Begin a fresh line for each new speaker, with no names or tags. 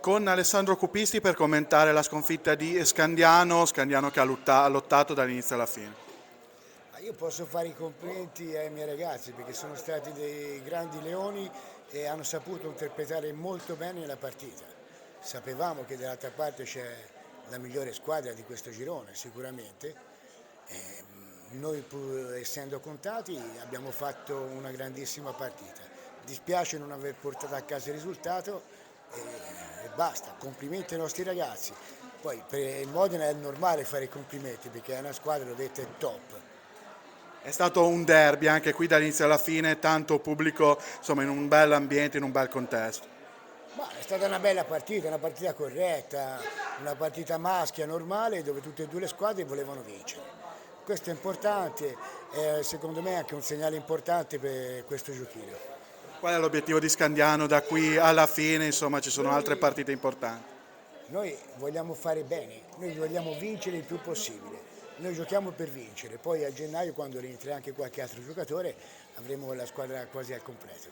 con Alessandro Cupisti per commentare la sconfitta di Scandiano, Scandiano che ha lottato dall'inizio alla fine.
Ma io posso fare i complimenti ai miei ragazzi perché sono stati dei grandi leoni e hanno saputo interpretare molto bene la partita. Sapevamo che dall'altra parte c'è la migliore squadra di questo girone, sicuramente. Noi pur essendo contati abbiamo fatto una grandissima partita. Dispiace non aver portato a casa il risultato e basta. Complimenti ai nostri ragazzi. Poi per il Modena è normale fare i complimenti perché è una squadra, l'ho detto, è top.
È stato un derby anche qui dall'inizio alla fine, tanto pubblico, insomma in un bel ambiente, in un bel contesto.
Ma è stata una partita corretta, una partita maschia normale dove tutte e due le squadre volevano vincere. Questo è importante, secondo me è anche un segnale importante per questo giochino.
Qual è l'obiettivo di Scandiano da qui alla fine? Insomma, ci sono altre partite importanti.
Noi vogliamo fare bene, noi vogliamo vincere il più possibile. Noi giochiamo per vincere, poi a gennaio quando rientrerà anche qualche altro giocatore avremo la squadra quasi al completo.